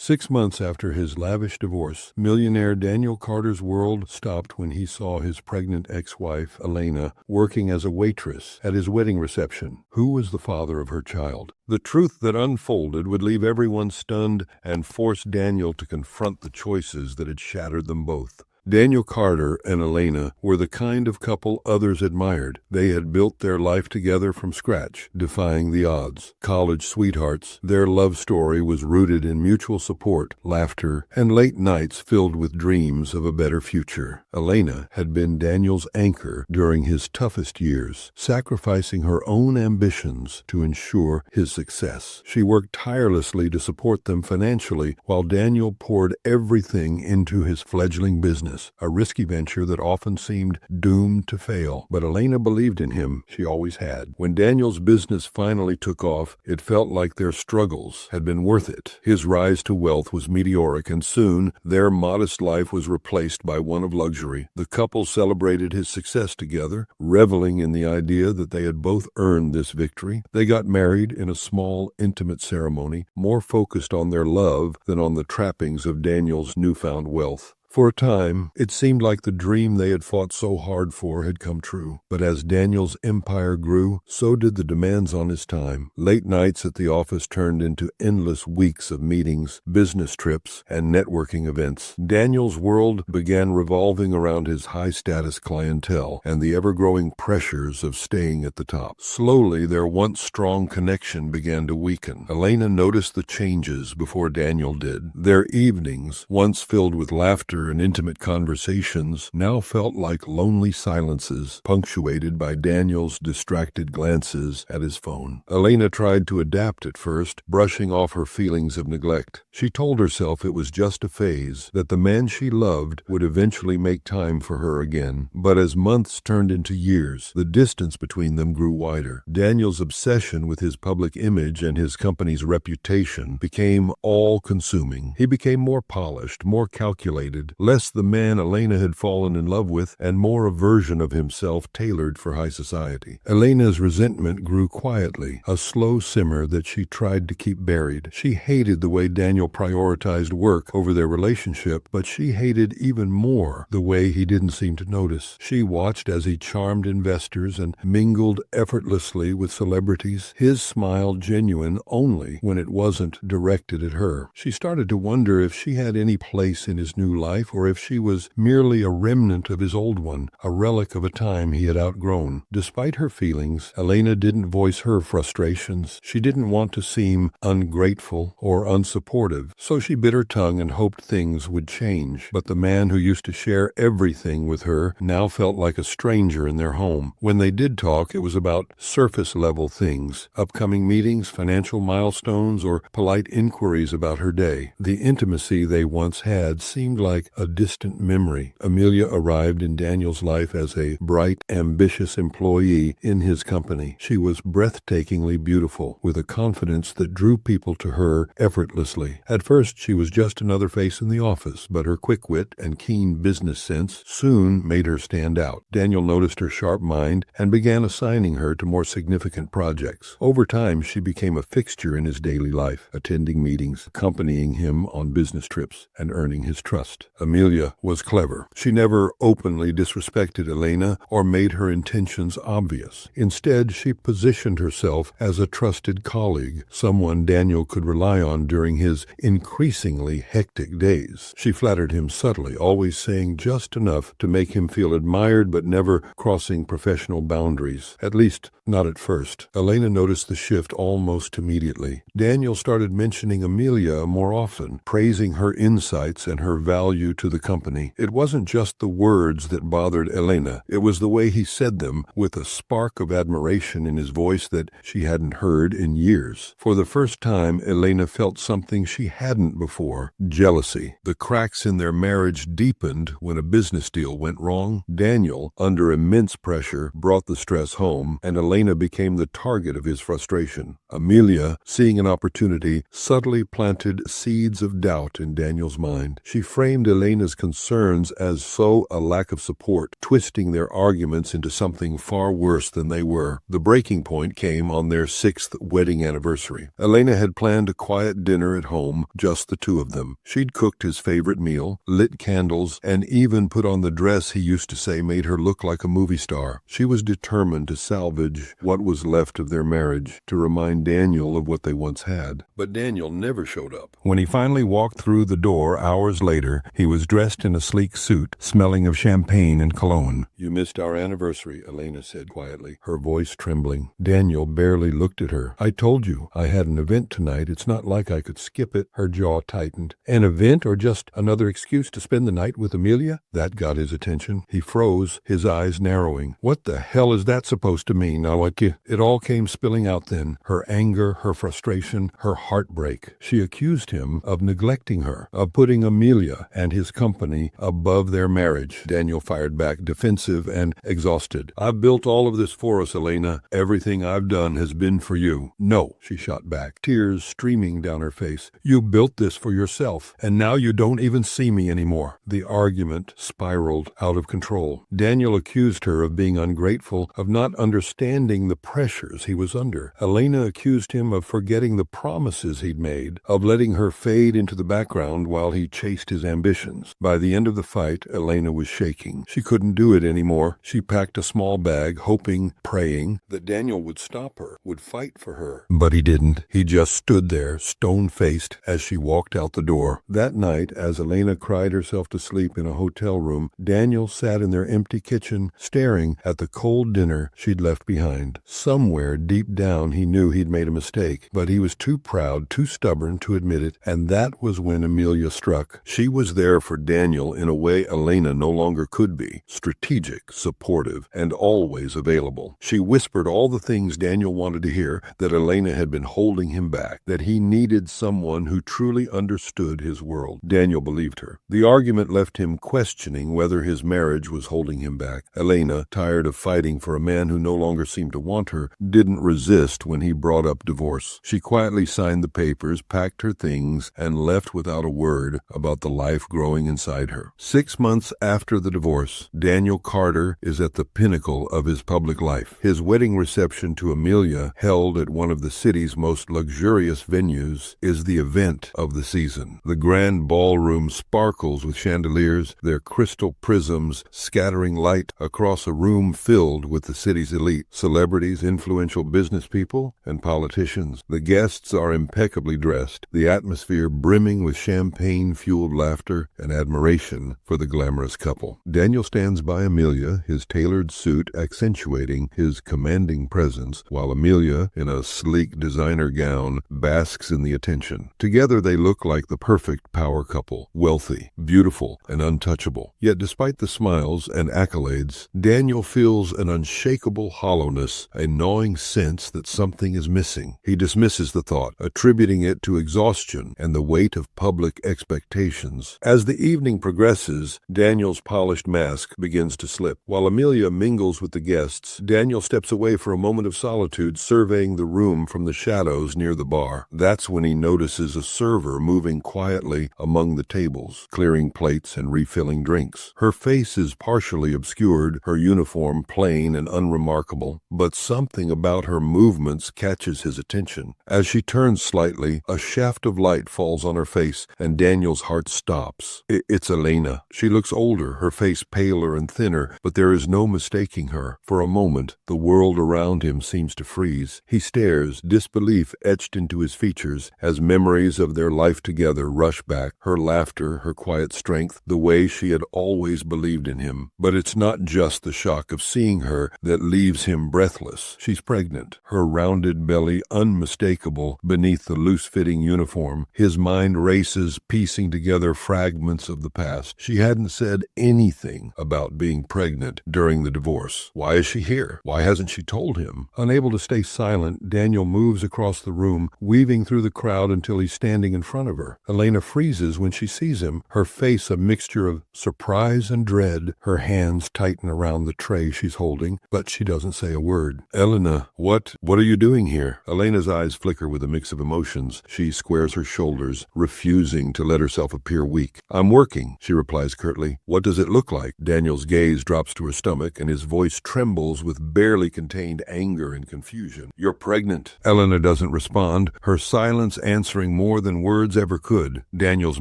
6 months after his lavish divorce, millionaire Daniel Carter's world stopped when he saw his pregnant ex-wife, Elena, working as a waitress at his wedding reception. Who was the father of her child? The truth that unfolded would leave everyone stunned and force Daniel to confront the choices that had shattered them both. Daniel Carter and Elena were the kind of couple others admired. They had built their life together from scratch, defying the odds. College sweethearts, their love story was rooted in mutual support, laughter, and late nights filled with dreams of a better future. Elena had been Daniel's anchor during his toughest years, sacrificing her own ambitions to ensure his success. She worked tirelessly to support them financially, while Daniel poured everything into his fledgling business. A risky venture that often seemed doomed to fail. But Elena believed in him. She always had. When Daniel's business finally took off, it felt like their struggles had been worth it. His rise to wealth was meteoric, and soon their modest life was replaced by one of luxury. The couple celebrated his success together, reveling in the idea that they had both earned this victory. They got married in a small, intimate ceremony, more focused on their love than on the trappings of Daniel's newfound wealth. For a time, it seemed like the dream they had fought so hard for had come true. But as Daniel's empire grew, so did the demands on his time. Late nights at the office turned into endless weeks of meetings, business trips, and networking events. Daniel's world began revolving around his high-status clientele and the ever-growing pressures of staying at the top. Slowly, their once strong connection began to weaken. Elena noticed the changes before Daniel did. Their evenings, once filled with laughter and intimate conversations, now felt like lonely silences, punctuated by Daniel's distracted glances at his phone. Elena tried to adapt at first, brushing off her feelings of neglect. She told herself it was just a phase, that the man she loved would eventually make time for her again. But as months turned into years, the distance between them grew wider. Daniel's obsession with his public image and his company's reputation became all-consuming. He became more polished, more calculated, less the man Elena had fallen in love with, and more a version of himself tailored for high society. Elena's resentment grew quietly, a slow simmer that she tried to keep buried. She hated the way Daniel prioritized work over their relationship, but she hated even more the way he didn't seem to notice. She watched as he charmed investors and mingled effortlessly with celebrities, his smile genuine only when it wasn't directed at her. She started to wonder if she had any place in his new life, or if she was merely a remnant of his old one, a relic of a time he had outgrown. Despite her feelings, Elena didn't voice her frustrations. She didn't want to seem ungrateful or unsupportive, so she bit her tongue and hoped things would change. But the man who used to share everything with her now felt like a stranger in their home. When they did talk, it was about surface-level things, upcoming meetings, financial milestones, or polite inquiries about her day. The intimacy they once had seemed like a distant memory. Amelia arrived in Daniel's life as a bright, ambitious employee in his company. She was breathtakingly beautiful, with a confidence that drew people to her effortlessly. At first, she was just another face in the office, but her quick wit and keen business sense soon made her stand out. Daniel noticed her sharp mind and began assigning her to more significant projects. Over time, she became a fixture in his daily life, attending meetings, accompanying him on business trips, and earning his trust. Amelia was clever. She never openly disrespected Elena or made her intentions obvious. Instead, she positioned herself as a trusted colleague, someone Daniel could rely on during his increasingly hectic days. She flattered him subtly, always saying just enough to make him feel admired but never crossing professional boundaries, at least not at first. Elena noticed the shift almost immediately. Daniel started mentioning Amelia more often, praising her insights and her value to the company. It wasn't just the words that bothered Elena. It was the way he said them, with a spark of admiration in his voice that she hadn't heard in years. For the first time, Elena felt something she hadn't before: jealousy. The cracks in their marriage deepened when a business deal went wrong. Daniel, under immense pressure, brought the stress home, and Elena became the target of his frustration. Amelia, seeing an opportunity, subtly planted seeds of doubt in Daniel's mind. She framed Elena Elena's concerns as so a lack of support, twisting their arguments into something far worse than they were. The breaking point came on their 6th wedding anniversary. Elena had planned a quiet dinner at home, just the two of them. She'd cooked his favorite meal, lit candles, and even put on the dress he used to say made her look like a movie star. She was determined to salvage what was left of their marriage, to remind Daniel of what they once had. But Daniel never showed up. When he finally walked through the door hours later, he was dressed in a sleek suit, smelling of champagne and cologne. "You missed our anniversary," Elena said quietly, her voice trembling. Daniel barely looked at her. "I told you I had an event tonight. It's not like I could skip it." Her jaw tightened. "An event or just another excuse to spend the night with Amelia?" That got his attention. He froze, his eyes narrowing. "What the hell is that supposed to mean, Nawaki?" It all came spilling out then. Her anger, her frustration, her heartbreak. She accused him of neglecting her, of putting Amelia and his company above their marriage. Daniel fired back, defensive and exhausted. "I've built all of this for us, Elena. Everything I've done has been for you." "No," she shot back, tears streaming down her face. "You built this for yourself, and now you don't even see me anymore." The argument spiraled out of control. Daniel accused her of being ungrateful, of not understanding the pressures he was under. Elena accused him of forgetting the promises he'd made, of letting her fade into the background while he chased his ambitions. By the end of the fight, Elena was shaking. She couldn't do it anymore. She packed a small bag, hoping, praying, that Daniel would stop her, would fight for her. But he didn't. He just stood there, stone-faced, as she walked out the door. That night, as Elena cried herself to sleep in a hotel room, Daniel sat in their empty kitchen, staring at the cold dinner she'd left behind. Somewhere deep down he knew he'd made a mistake, but he was too proud, too stubborn to admit it, and that was when Amelia struck. She was there for Daniel in a way Elena no longer could be, strategic, supportive, and always available. She whispered all the things Daniel wanted to hear, that Elena had been holding him back, that he needed someone who truly understood his world. Daniel believed her. The argument left him questioning whether his marriage was holding him back. Elena, tired of fighting for a man who no longer seemed to want her, didn't resist when he brought up divorce. She quietly signed the papers, packed her things, and left without a word about the life growing inside her. 6 months after the divorce, Daniel Carter is at the pinnacle of his public life. His wedding reception to Amelia, held at one of the city's most luxurious venues, is the event of the season. The grand ballroom sparkles with chandeliers, their crystal prisms scattering light across a room filled with the city's elite, celebrities, influential business people, and politicians. The guests are impeccably dressed, the atmosphere brimming with champagne-fueled laughter and admiration for the glamorous couple. Daniel stands by Amelia, his tailored suit accentuating his commanding presence, while Amelia, in a sleek designer gown, basks in the attention. Together they look like the perfect power couple, wealthy, beautiful, and untouchable. Yet despite the smiles and accolades, Daniel feels an unshakable hollowness, a gnawing sense that something is missing. He dismisses the thought, attributing it to exhaustion and the weight of public expectations. As the evening progresses, Daniel's polished mask begins to slip. While Amelia mingles with the guests, Daniel steps away for a moment of solitude, surveying the room from the shadows near the bar. That's when he notices a server moving quietly among the tables, clearing plates and refilling drinks. Her face is partially obscured, her uniform plain and unremarkable, but something about her movements catches his attention. As she turns slightly, a shaft of light falls on her face, and Daniel's heart stops. It's Elena. She looks older, her face paler and thinner, but there is no mistaking her. For a moment, the world around him seems to freeze. He stares, disbelief etched into his features, as memories of their life together rush back, her laughter, her quiet strength, the way she had always believed in him. But it's not just the shock of seeing her that leaves him breathless. She's pregnant, her rounded belly unmistakable beneath the loose-fitting uniform. His mind races, piecing together fragments of the past. She hadn't said anything about being pregnant during the divorce. Why is she here? Why hasn't she told him? Unable to stay silent, Daniel moves across the room, weaving through the crowd until he's standing in front of her. Elena freezes when she sees him, her face a mixture of surprise and dread. Her hands tighten around the tray she's holding, but she doesn't say a word. "Elena, what are you doing here?" Elena's eyes flicker with a mix of emotions. She squares her shoulders, refusing to let herself appear weak. "I'm working," she replies curtly. "What does it look like?" Daniel's gaze drops to her stomach, and his voice trembles with barely contained anger and confusion. "You're pregnant." Elena doesn't respond, her silence answering more than words ever could. Daniel's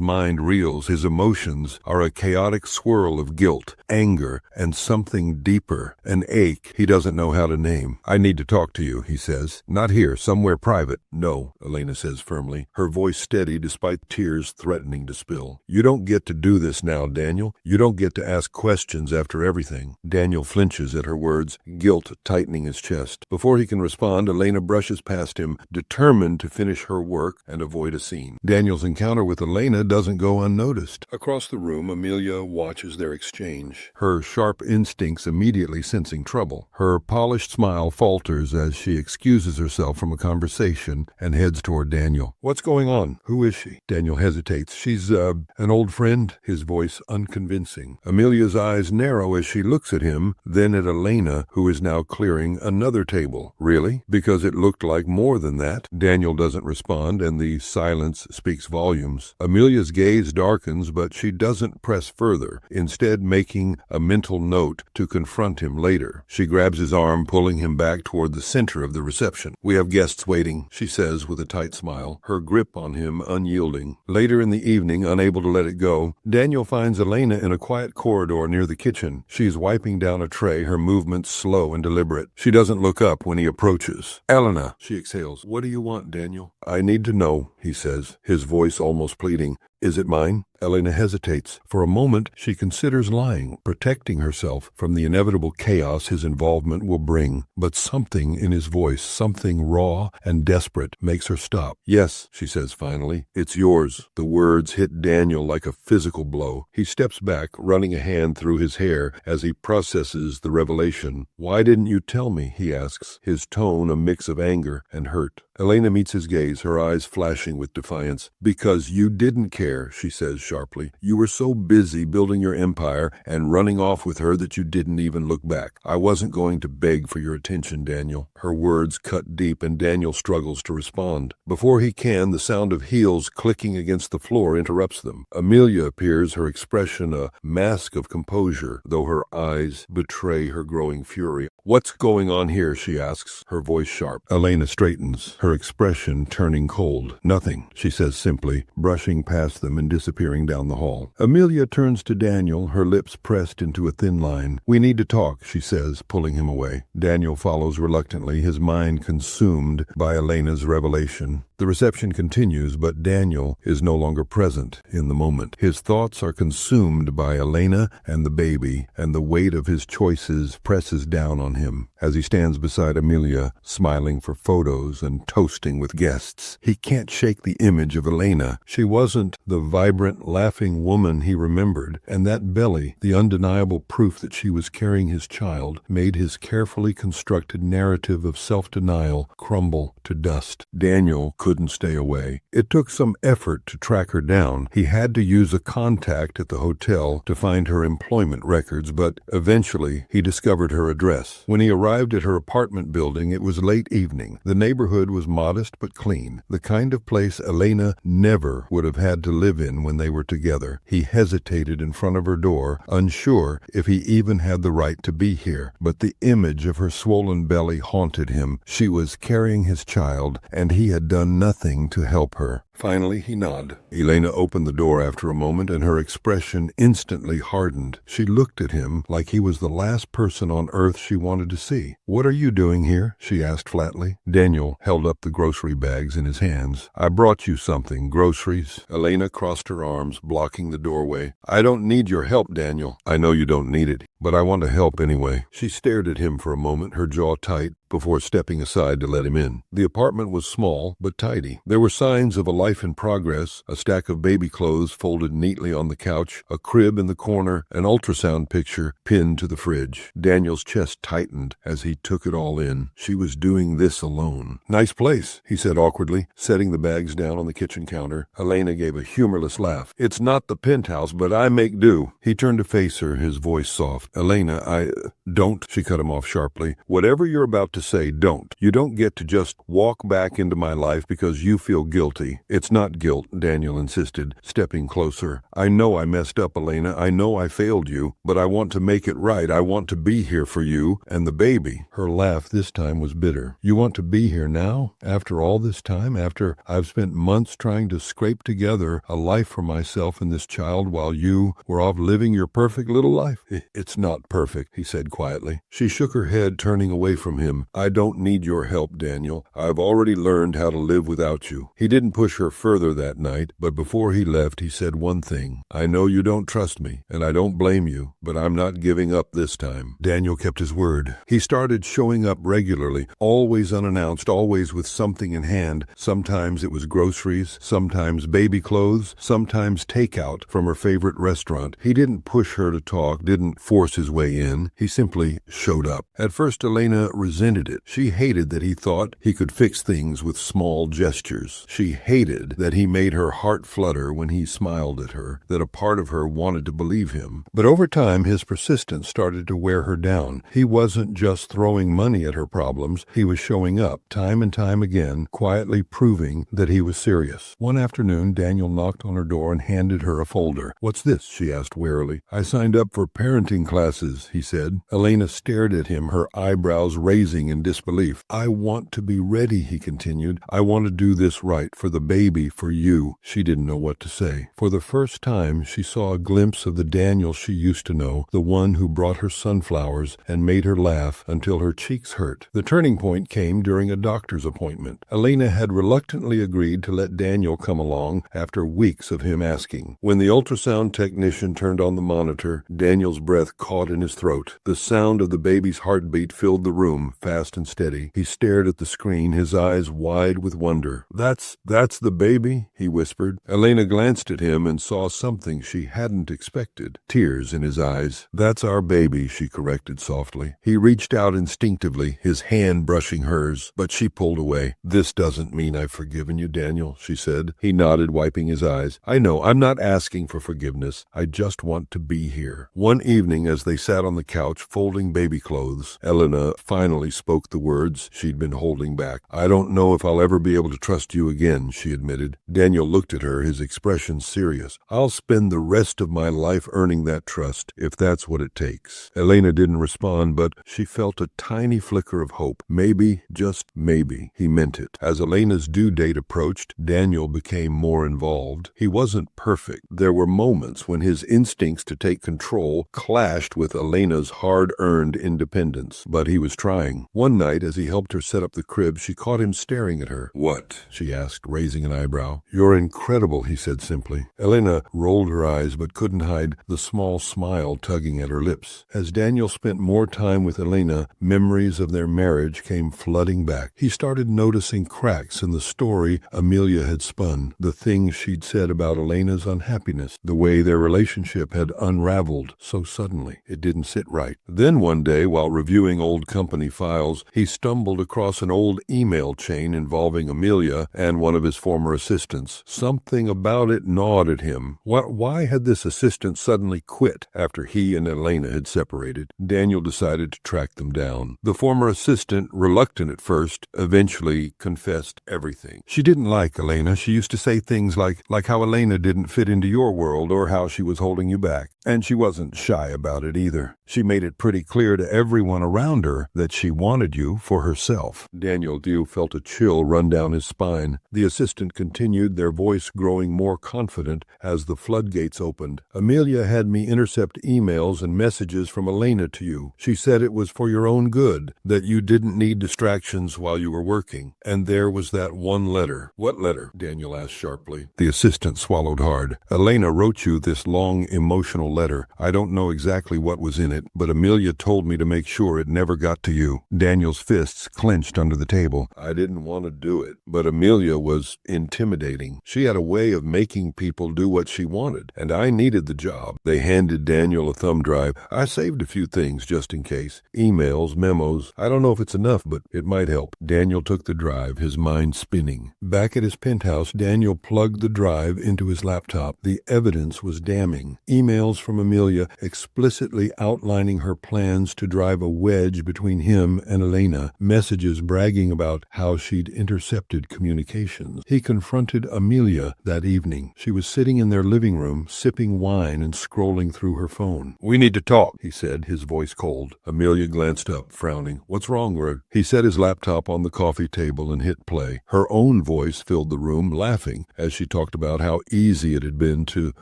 mind reels. His emotions are a chaotic swirl of guilt, anger, and something deeper, an ache he doesn't know how to name. "I need to talk to you," he says. "Not here, somewhere private." "No," Elena says firmly, her voice steady despite tears threatening to spill. "You don't get to do this now, Daniel. You don't get to ask questions after everything." Daniel flinches at her words, guilt tightening his chest. Before he can respond, Elena brushes past him, determined to finish her work and avoid a scene. Daniel's encounter with Elena doesn't go unnoticed. Across the room, Amelia watches their exchange, her sharp instincts immediately sensing trouble. Her polished smile falters as she excuses herself from a conversation and heads toward Daniel. "What's going on? Who is she?" Daniel hesitates. "She's, an old friend," his voice unconvincing. Amelia's eyes narrow as she looks at him, then at Elena, who is now clearing another table. "Really? Because it looked like more than that." Daniel doesn't respond, and the silence speaks volumes. Amelia's gaze darkens, but she doesn't press further, instead making a mental note to confront him later. She grabs his arm, pulling him back toward the center of the reception. "We have guests waiting," she says with a tight smile, her grip on him unyielding. Later in the evening, unable to let it go, Daniel finds Elena in a quiet corridor near the kitchen. She's wiping down a tray, her movements slow and deliberate. She doesn't look up when he approaches. "Elena," she exhales. "What do you want, Daniel?" "I need to know," he says, his voice almost pleading. "Is it mine?" Elena hesitates. For a moment, she considers lying, protecting herself from the inevitable chaos his involvement will bring. But something in his voice, something raw and desperate, makes her stop. "Yes," she says finally, "it's yours." The words hit Daniel like a physical blow. He steps back, running a hand through his hair as he processes the revelation. "Why didn't you tell me?" he asks, his tone a mix of anger and hurt. Elena meets his gaze, her eyes flashing with defiance. "Because you didn't care," she says sharply. "You were so busy building your empire and running off with her that you didn't even look back. I wasn't going to beg for your attention, Daniel." Her words cut deep, and Daniel struggles to respond. Before he can, the sound of heels clicking against the floor interrupts them. Amelia appears, her expression a mask of composure, though her eyes betray her growing fury. "What's going on here?" she asks, her voice sharp. Elena straightens, her expression turning cold. "Nothing," she says simply, brushing past them and disappearing down the hall. Amelia turns to Daniel, her lips pressed into a thin line. "We need to talk," she says, pulling him away. Daniel follows reluctantly, his mind consumed by Elena's revelation. The reception continues, but Daniel is no longer present in the moment. His thoughts are consumed by Elena and the baby, and the weight of his choices presses down on him. As he stands beside Amelia, smiling for photos and toasting with guests, he can't shake the image of Elena. She wasn't the vibrant, laughing woman he remembered, and that belly, the undeniable proof that she was carrying his child, made his carefully constructed narrative of self-denial crumble to dust. Daniel couldn't stay away. It took some effort to track her down. He had to use a contact at the hotel to find her employment records, but eventually he discovered her address. When he arrived at her apartment building, it was late evening. The neighborhood was modest but clean, the kind of place Elena never would have had to live in when they were together. He hesitated in front of her door, unsure if he even had the right to be here. But the image of her swollen belly haunted him. She was carrying his child, and he had done nothing to help her. Finally, he nodded. Elena opened the door after a moment, and her expression instantly hardened. She looked at him like he was the last person on earth she wanted to see. "What are you doing here?" she asked flatly. Daniel held up the grocery bags in his hands. "I brought you something. Groceries." Elena crossed her arms, blocking the doorway. "I don't need your help, Daniel." "I know you don't need it, but I want to help anyway." She stared at him for a moment, her jaw tight, before stepping aside to let him in. The apartment was small, but tidy. There were signs of a life in progress, a stack of baby clothes folded neatly on the couch, a crib in the corner, an ultrasound picture pinned to the fridge. Daniel's chest tightened as he took it all in. She was doing this alone. "Nice place," he said awkwardly, setting the bags down on the kitchen counter. Elena gave a humorless laugh. "It's not the penthouse, but I make do." He turned to face her, his voice soft. Elena, Don't, she cut him off sharply. Whatever you're about to say, don't. You don't get to just walk back into my life because you feel guilty. It's not guilt, Daniel insisted, stepping closer. I know I messed up, Elena. I know I failed you, but I want to make it right. I want to be here for you and the baby. Her laugh this time was bitter. You want to be here now? After all this time? After I've spent months trying to scrape together a life for myself and this child while you were off living your perfect little life? It's not perfect, he said quietly. She shook her head, turning away from him. I don't need your help, Daniel. I've already learned how to live without you. He didn't push her further that night, but before he left, he said one thing. I know you don't trust me, and I don't blame you, but I'm not giving up this time. Daniel kept his word. He started showing up regularly, always unannounced, always with something in hand. Sometimes it was groceries, sometimes baby clothes, sometimes takeout from her favorite restaurant. He didn't push her to talk, didn't force his way in. He simply showed up. At first, Elena resented it. She hated that he thought he could fix things with small gestures. She hated that he made her heart flutter when he smiled at her, that a part of her wanted to believe him. But over time, his persistence started to wear her down. He wasn't just throwing money at her problems. He was showing up, time and time again, quietly proving that he was serious. One afternoon, Daniel knocked on her door and handed her a folder. What's this? She asked warily. I signed up for parenting classes, he said. Elena stared at him, her eyebrows raising in disbelief. I want to be ready, he continued. I want to do this right, for the baby, for you. She didn't know what to say. For the first time, she saw a glimpse of the Daniel she used to know, the one who brought her sunflowers and made her laugh until her cheeks hurt. The turning point came during a doctor's appointment. Elena had reluctantly agreed to let Daniel come along after weeks of him asking. When the ultrasound technician turned on the monitor, Daniel's breath caught in his throat. The sound of the baby's heartbeat filled the room, fast and steady. He stared at the screen, his eyes wide with wonder. That's the baby? He whispered. Elena glanced at him and saw something she hadn't expected. Tears in his eyes. That's our baby, she corrected softly. He reached out instinctively, his hand brushing hers, but she pulled away. This doesn't mean I've forgiven you, Daniel, she said. He nodded, wiping his eyes. I know, I'm not asking for forgiveness. I just want to be here. One evening, as they sat on the couch folding baby clothes, Elena finally spoke the words she'd been holding back. I don't know if I'll ever be able to trust you again, she admitted. Daniel looked at her, his expression serious. I'll spend the rest of my life earning that trust, if that's what it takes. Elena didn't respond, but she felt a tiny flicker of hope. Maybe, just maybe, he meant it. As Elena's due date approached, Daniel became more involved. He wasn't perfect. There were moments when his instincts to take control clashed with Elena's hard-earned independence, but he was trying. One night, as he helped her set up the crib, she caught him staring at her. What? She asked, raising an eyebrow. You're incredible, he said simply. Elena rolled her eyes but couldn't hide the small smile tugging at her lips. As Daniel spent more time with Elena, memories of their marriage came flooding back. He started noticing cracks in the story Amelia had spun, the things she'd said about Elena's unhappiness, the way their relationship had unraveled so suddenly. It didn't sit right. Then one day, while reviewing old company files, he stumbled across an old email chain involving Amelia and one of his former assistants. Something about it gnawed at him. Why had this assistant suddenly quit after he and Elena had separated? Daniel decided to track them down. The former assistant, reluctant at first, eventually confessed everything. She didn't like Elena. She used to say things like how Elena didn't fit into your world or how she was holding you back. And she wasn't shy about it either. She made it pretty clear to everyone around her that she wanted you for herself. Daniel Dew felt a chill run down his spine. The assistant continued, their voice growing more confident as the floodgates opened. Amelia had me intercept emails and messages from Elena to you. She said it was for your own good, that you didn't need distractions while you were working. And there was that one letter. What letter? Daniel asked sharply. The assistant swallowed hard. Elena wrote you this long, emotional letter. I don't know exactly what was in it, but Amelia told me to make sure it never got to you. Daniel's fists clenched under the table. I didn't want to do it, but Amelia was intimidating. She had a way of making people do what she wanted, and I needed the job. They handed Daniel a thumb drive. I saved a few things just in case. Emails, memos. I don't know if it's enough, but it might help. Daniel took the drive, his mind spinning. Back at his penthouse, Daniel plugged the drive into his laptop. The evidence was damning. Emails from Amelia, explicitly outlining her plans to drive a wedge between him and Elena, messages bragging about how she'd intercepted communications. He confronted Amelia that evening. She was sitting in their living room, sipping wine and scrolling through her phone. "We need to talk," he said, his voice cold. Amelia glanced up, frowning. "What's wrong, Rod?" He set his laptop on the coffee table and hit play. Her own voice filled the room, laughing, as she talked about how easy it had been to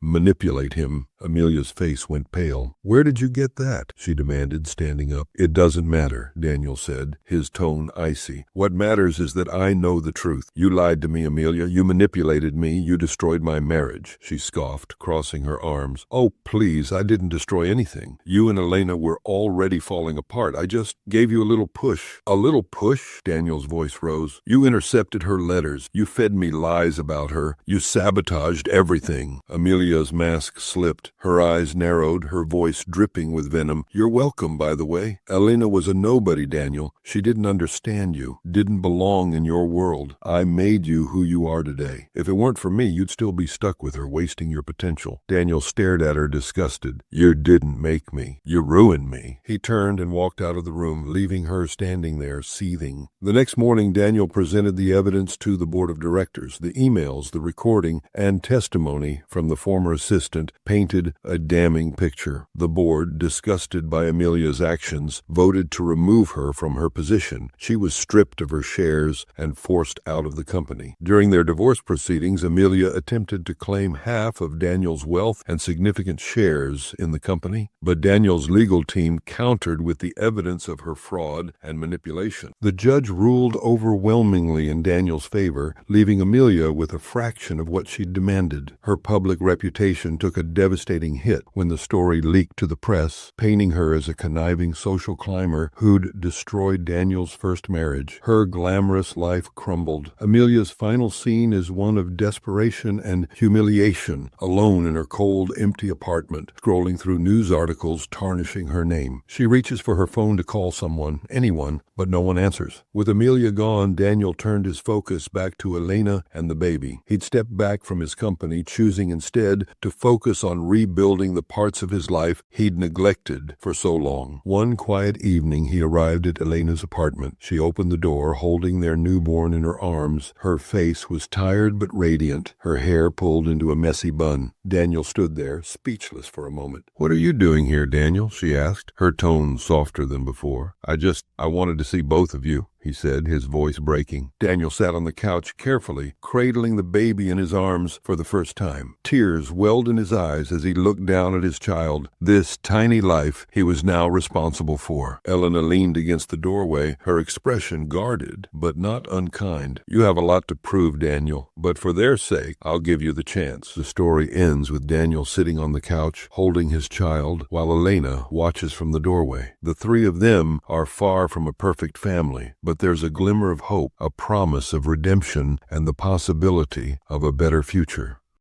manipulate him. Amelia's face went pale. "Where did you get that?" she demanded, standing up. "It doesn't matter," Daniel said, his tone icy. "What matters is that I know the truth. You lied to me, Amelia. You manipulated me. You destroyed my marriage," she scoffed, crossing her arms. "Oh, please, I didn't destroy anything. You and Elena were already falling apart. I just gave you a little push." "A little push?" Daniel's voice rose. "You intercepted her letters. You fed me lies about her. You sabotaged everything." Amelia's mask slipped. Her eyes narrowed, her voice dripping with venom. "You're welcome, by the way. Elena was a nobody, Daniel. She didn't understand you, didn't belong in your world. I made you who you are today. If it weren't for me, you'd still be stuck with her, wasting your potential." Daniel stared at her, disgusted. "You didn't make me. You ruined me." He turned and walked out of the room, leaving her standing there, seething. The next morning, Daniel presented the evidence to the board of directors. The emails, the recording, and testimony from the former assistant painted a damning picture. The board, disgusted by Amelia's actions, voted to remove her from her position. She was stripped of her shares and forced out of the company. During their divorce proceedings, Amelia attempted to claim half of Daniel's wealth and significant shares in the company, but Daniel's legal team countered with the evidence of her fraud and manipulation. The judge ruled overwhelmingly in Daniel's favor, leaving Amelia with a fraction of what she demanded. Her public reputation took a devastating hit when the story leaked to the press, painting her as a conniving social climber who'd destroyed Daniel's first marriage. Her glamorous life crumbled. Amelia's final scene is one of desperation and humiliation, alone in her cold, empty apartment, scrolling through news articles tarnishing her name. She reaches for her phone to call someone, anyone, but no one answers. With Amelia gone, Daniel turned his focus back to Elena and the baby. He'd stepped back from his company, choosing instead to focus on rebuilding the parts of his life he'd neglected for so long. One quiet evening, he arrived at Elena's apartment. She opened the door, holding their newborn in her arms. Her face was tired but radiant, her hair pulled into a messy bun. Daniel stood there, speechless for a moment. "What are you doing here, Daniel?" she asked, her tone softer than before. I wanted to see both of you," he said, his voice breaking. Daniel sat on the couch carefully, cradling the baby in his arms for the first time. Tears welled in his eyes as he looked down at his child, this tiny life he was now responsible for. Elena leaned against the doorway, her expression guarded, but not unkind. "You have a lot to prove, Daniel, but for their sake, I'll give you the chance." The story ends with Daniel sitting on the couch, holding his child, while Elena watches from the doorway. The three of them are far from a perfect family, but there's a glimmer of hope, a promise of redemption, and the possibility of a better future.